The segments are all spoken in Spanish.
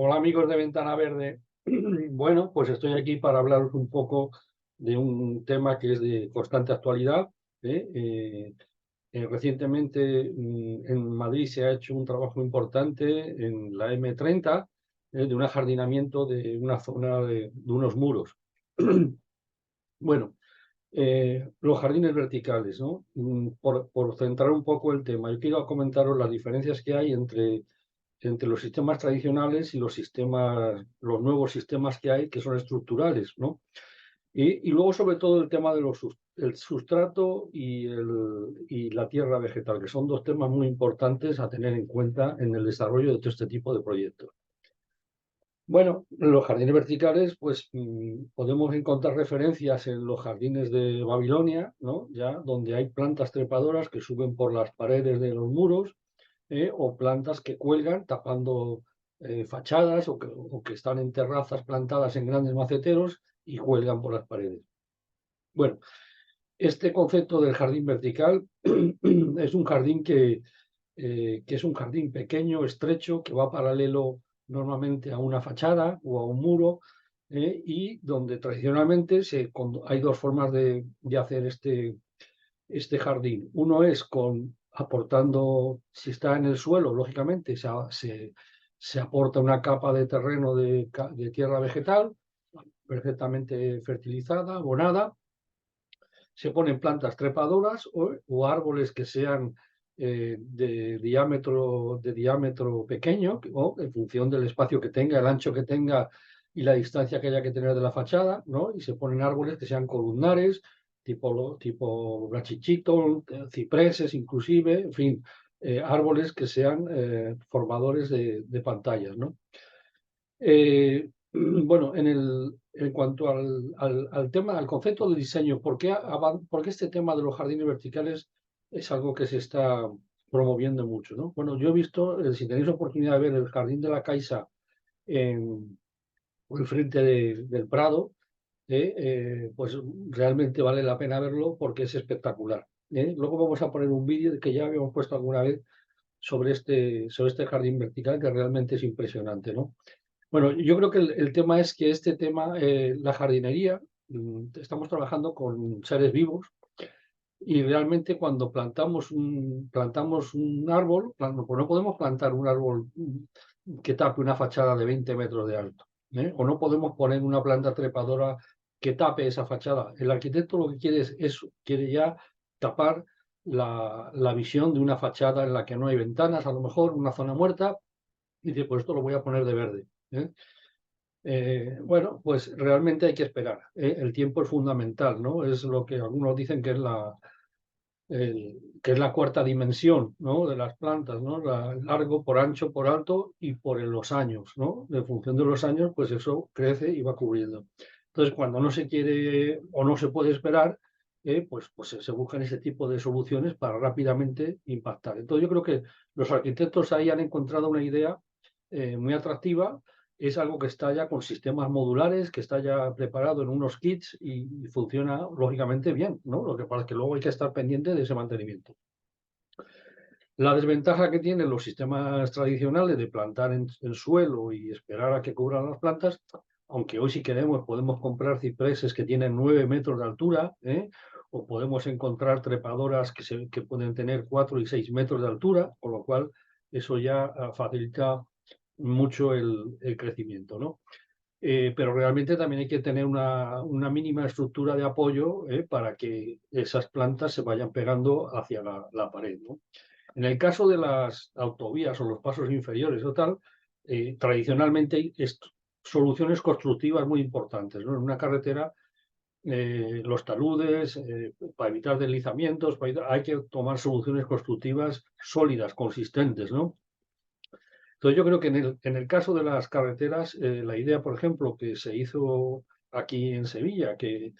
Hola amigos de Ventana Verde. Bueno, pues estoy aquí para hablaros un poco de un tema que es de constante actualidad. ¿eh? Recientemente en Madrid se ha hecho un trabajo importante en la M30, de un ajardinamiento de una zona de unos muros. Bueno, los jardines verticales, ¿no? Por centrar un poco el tema, yo quiero comentaros las diferencias que hay entre los sistemas tradicionales y los nuevos sistemas que hay, que son estructurales, ¿no? Y luego, sobre todo, el tema de el sustrato y la tierra vegetal, que son dos temas muy importantes a tener en cuenta en el desarrollo de todo este tipo de proyectos. Bueno, los jardines verticales, pues podemos encontrar referencias en los jardines de Babilonia, ¿no? Ya donde hay plantas trepadoras que suben por las paredes de los muros, o plantas que cuelgan tapando fachadas o que están en terrazas plantadas en grandes maceteros y cuelgan por las paredes. Bueno, este concepto del jardín vertical es un jardín que es un jardín pequeño, estrecho, que va paralelo normalmente a una fachada o a un muro, y donde tradicionalmente hay dos formas de hacer este jardín. Uno es aportando, si está en el suelo, lógicamente se aporta una capa de terreno de tierra vegetal perfectamente fertilizada, abonada. Se ponen plantas trepadoras o árboles que sean de diámetro pequeño, o en función del espacio que tenga, el ancho que tenga y la distancia que haya que tener de la fachada, ¿no? Y se ponen árboles que sean columnares, tipo brachichito, cipreses inclusive, en fin, árboles que sean formadores de pantallas, ¿no? Bueno, en cuanto al tema, al concepto de diseño, ¿por qué este tema de los jardines verticales es algo que se está promoviendo mucho, ¿no? Bueno, yo he visto, si tenéis oportunidad de ver el Jardín de la Caixa en, frente del Prado, pues realmente vale la pena verlo porque es espectacular. Luego vamos a poner un vídeo que ya habíamos puesto alguna vez sobre este jardín vertical que realmente es impresionante, ¿no? Bueno, yo creo que el tema es que este tema, la jardinería, estamos trabajando con seres vivos y realmente cuando plantamos un árbol, pues no podemos plantar un árbol que tape una fachada de 20 metros de alto, o no podemos poner una planta trepadora que tape esa fachada. El arquitecto lo que quiere es eso, quiere ya tapar la visión de una fachada en la que no hay ventanas, a lo mejor una zona muerta, y dice, pues esto lo voy a poner de verde. Bueno, pues realmente hay que esperar. El tiempo es fundamental, ¿no? Es lo que algunos dicen que es que es la cuarta dimensión, ¿no? De las plantas, ¿no? Largo por ancho, por alto y por en los años, ¿no? En función de los años, pues eso crece y va cubriendo. Entonces, cuando no se quiere o no se puede esperar, pues se buscan ese tipo de soluciones para rápidamente impactar. Entonces, yo creo que los arquitectos ahí han encontrado una idea muy atractiva. Es algo que está ya con sistemas modulares, que está ya preparado en unos kits y funciona lógicamente bien, ¿no? Lo que pasa es que luego hay que estar pendiente de ese mantenimiento. La desventaja que tienen los sistemas tradicionales de plantar en suelo y esperar a que cubran las plantas, aunque hoy si queremos podemos comprar cipreses que tienen 9 metros de altura, o podemos encontrar trepadoras que pueden tener 4 y 6 metros de altura, con lo cual eso ya facilita mucho el crecimiento, ¿no? Pero realmente también hay que tener una mínima estructura de apoyo, para que esas plantas se vayan pegando hacia la pared, ¿no? En el caso de las autovías o los pasos inferiores o tal, tradicionalmente hay soluciones constructivas muy importantes, ¿no? En una carretera, los taludes, para evitar deslizamientos, hay que tomar soluciones constructivas sólidas, consistentes, ¿no? Entonces yo creo que en el caso de las carreteras, la idea, por ejemplo, que se hizo aquí en Sevilla, que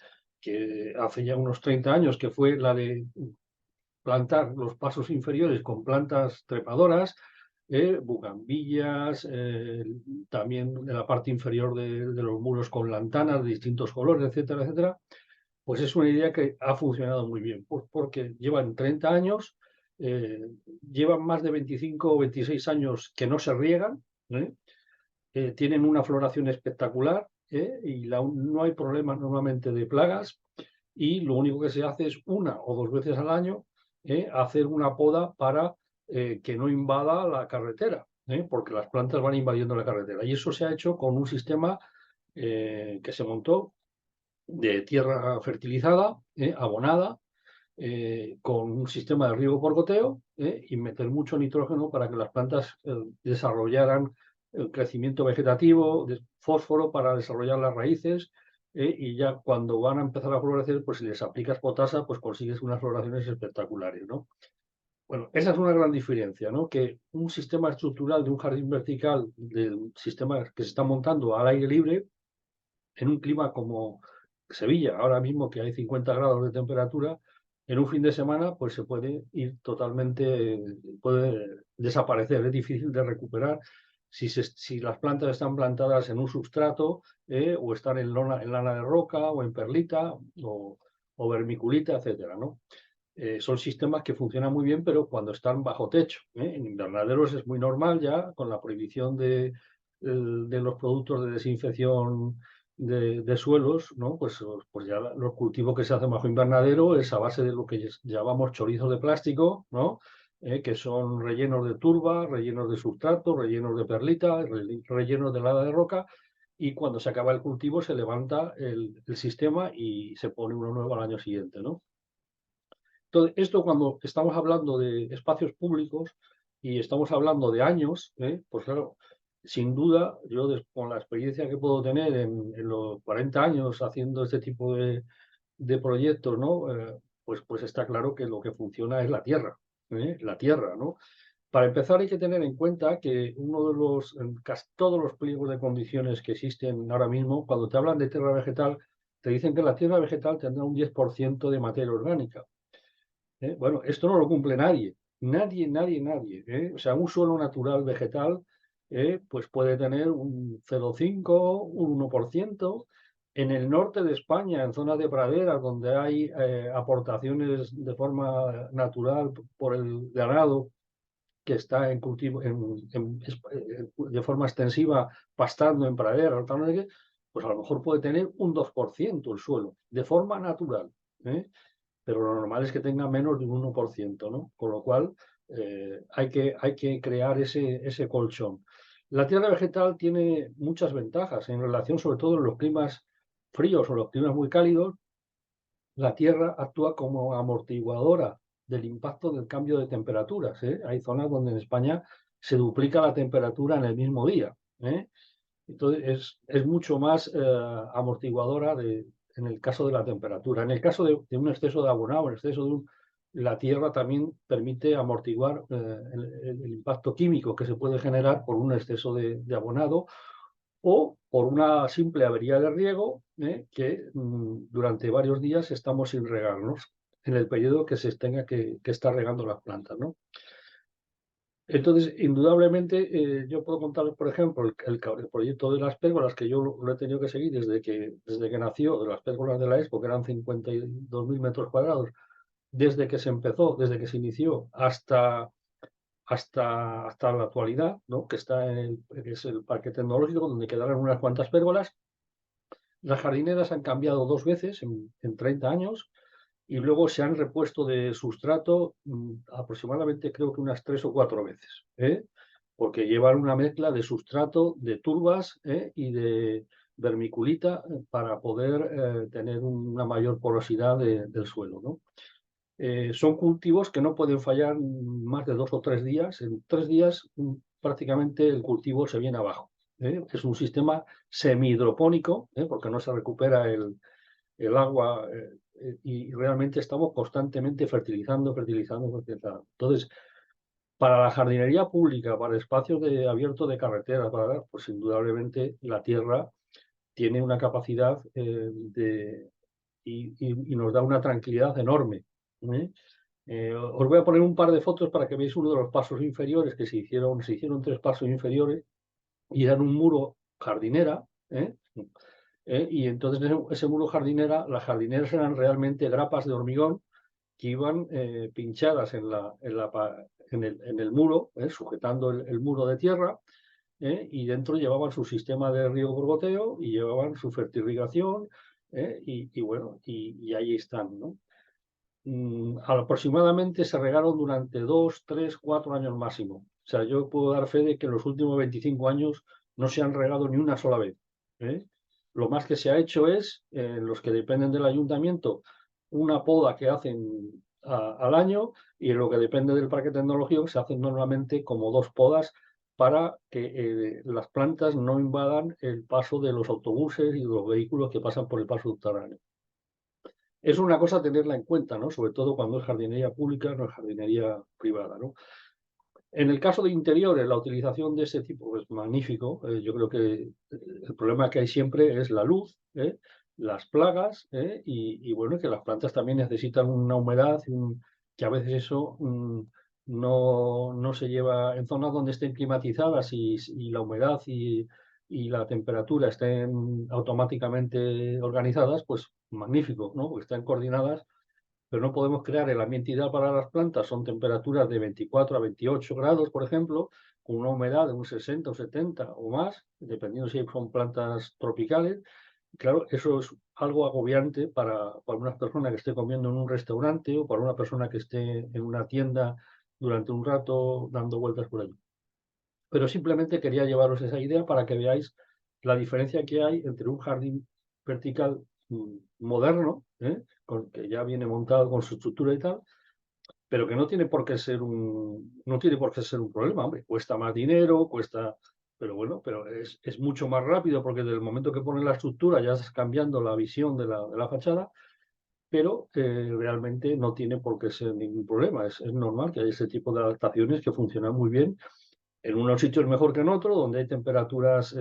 hace ya unos 30 años, que fue la de plantar los pasos inferiores con plantas trepadoras, bugambillas, también en la parte inferior de los muros con lantanas de distintos colores, etcétera, etcétera, pues es una idea que ha funcionado muy bien, porque llevan 30 años, llevan más de 25 o 26 años que no se riegan, ¿eh? tienen una floración espectacular, y no hay problemas normalmente de plagas, y lo único que se hace es 1 o 2 veces al año hacer una poda para que no invada la carretera, porque las plantas van invadiendo la carretera. Y eso se ha hecho con un sistema que se montó de tierra fertilizada, abonada, con un sistema de riego por goteo, y meter mucho nitrógeno para que las plantas desarrollaran el crecimiento vegetativo, de fósforo para desarrollar las raíces, y ya cuando van a empezar a florecer, pues si les aplicas potasa, pues consigues unas floraciones espectaculares, ¿no? Bueno, esa es una gran diferencia, ¿no? Que un sistema estructural de un jardín vertical, del sistema que se está montando al aire libre, en un clima como Sevilla, ahora mismo que hay 50 grados de temperatura, en un fin de semana pues se puede ir totalmente, puede desaparecer, es difícil de recuperar si las plantas están plantadas en un substrato, o están en lana de roca o en perlita o vermiculita, etcétera, ¿no? Son sistemas que funcionan muy bien, pero cuando están bajo techo. En invernaderos es muy normal ya, con la prohibición de los productos de desinfección de suelos, ¿no? Pues ya los cultivos que se hacen bajo invernadero es a base de lo que llamamos chorizos de plástico, ¿no? Que son rellenos de turba, rellenos de sustrato, rellenos de perlita, rellenos de lava de roca, y cuando se acaba el cultivo se levanta el sistema y se pone uno nuevo al año siguiente, ¿no? Entonces, esto cuando estamos hablando de espacios públicos y estamos hablando de años, pues claro, sin duda, yo con la experiencia que puedo tener en los 40 años haciendo este tipo de proyectos, ¿no? Pues está claro que lo que funciona es la tierra, la tierra, ¿no? Para empezar hay que tener en cuenta que en casi todos los pliegos de condiciones que existen ahora mismo, cuando te hablan de tierra vegetal, te dicen que la tierra vegetal tendrá un 10% de materia orgánica. Bueno, esto no lo cumple nadie, nadie, nadie, nadie. O sea, un suelo natural vegetal pues puede tener un 0,5, un 1%. En el norte de España, en zonas de praderas donde hay aportaciones de forma natural por el ganado que está en cultivo, de forma extensiva, pastando en praderas, pues a lo mejor puede tener un 2% el suelo, de forma natural. Pero lo normal es que tenga menos de un 1%, ¿no? Con lo cual hay que crear ese colchón. La tierra vegetal tiene muchas ventajas en relación, sobre todo en los climas fríos o los climas muy cálidos. La tierra actúa como amortiguadora del impacto del cambio de temperaturas. Hay zonas donde en España se duplica la temperatura en el mismo día. Entonces es mucho más amortiguadora en el caso de la temperatura. En el caso de un exceso de abonado, en exceso la tierra también permite amortiguar el impacto químico que se puede generar por un exceso de abonado o por una simple avería de riego, que durante varios días estamos sin regarnos en el periodo que se tenga que estar regando las plantas, ¿no? Entonces, indudablemente, yo puedo contar, por ejemplo, el proyecto de las pérgolas, que yo lo he tenido que seguir desde que nació, de las pérgolas de la Expo, que eran 52.000 metros cuadrados, desde que se empezó, desde que se inició, hasta la actualidad, ¿no? Que que es el parque tecnológico, donde quedaron unas cuantas pérgolas. Las jardineras han cambiado 2 veces en 30 años, y luego se han repuesto de sustrato aproximadamente, creo que unas 3 o 4 veces, porque llevan una mezcla de sustrato, de turbas y de vermiculita, para poder tener una mayor porosidad del suelo, ¿no? Son cultivos que no pueden fallar más de 2 o 3 días. En 3 días prácticamente el cultivo se viene abajo. Es un sistema semi-hidropónico, porque no se recupera el agua, y realmente estamos constantemente fertilizando, fertilizando, fertilizando. Entonces, para la jardinería pública, para espacios abiertos de carretera, pues indudablemente la tierra tiene una capacidad y nos da una tranquilidad enorme. ¿eh? Os voy a poner un par de fotos para que veáis uno de los pasos inferiores que se hicieron. Se hicieron 3 pasos inferiores y eran un muro jardinera, y entonces ese muro jardinera, las jardineras eran realmente grapas de hormigón que iban pinchadas en el muro, sujetando el muro de tierra, y dentro llevaban su sistema de riego por goteo y llevaban su fertirrigación, y bueno, y ahí están, ¿no? Aproximadamente se regaron durante 2, 3, 4 años máximo. O sea, yo puedo dar fe de que en los últimos 25 años no se han regado ni una sola vez, ¿eh? Lo más que se ha hecho es, los que dependen del ayuntamiento, una poda que hacen al año, y en lo que depende del parque tecnológico se hacen normalmente como 2 podas para que las plantas no invadan el paso de los autobuses y de los vehículos que pasan por el paso subterráneo. Es una cosa a tenerla en cuenta, ¿no? Sobre todo cuando es jardinería pública, no es jardinería privada, ¿no? En el caso de interiores, la utilización de ese tipo es magnífico. Yo creo que el problema que hay siempre es la luz, las plagas, y bueno, que las plantas también necesitan una humedad, que a veces eso no se lleva en zonas donde estén climatizadas y la humedad y la temperatura estén automáticamente organizadas, pues magnífico, ¿no? Porque están coordinadas, pero no podemos crear el ambiente ideal para las plantas. Son temperaturas de 24 a 28 grados, por ejemplo, con una humedad de un 60 o 70 o más, dependiendo si son plantas tropicales. Claro, eso es algo agobiante para una persona que esté comiendo en un restaurante o para una persona que esté en una tienda durante un rato dando vueltas por allí. Pero simplemente quería llevaros esa idea para que veáis la diferencia que hay entre un jardín vertical moderno, que ya viene montado con su estructura y tal, pero que no tiene por qué ser no tiene por qué ser un problema, hombre. Cuesta más dinero, pero bueno, pero es mucho más rápido, porque desde el momento que pones la estructura ya estás cambiando la visión de la fachada, pero realmente no tiene por qué ser ningún problema. Es normal que haya ese tipo de adaptaciones que funcionan muy bien en unos sitios mejor que en otros, donde hay temperaturas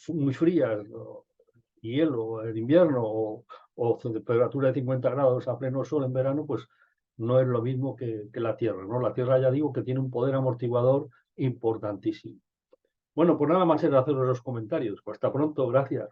muy frías, hielo en invierno, o temperatura de 50 grados a pleno sol en verano, pues no es lo mismo que la Tierra, ¿no? La Tierra, ya digo, que tiene un poder amortiguador importantísimo. Bueno, pues nada más era hacer los comentarios. Pues hasta pronto, gracias.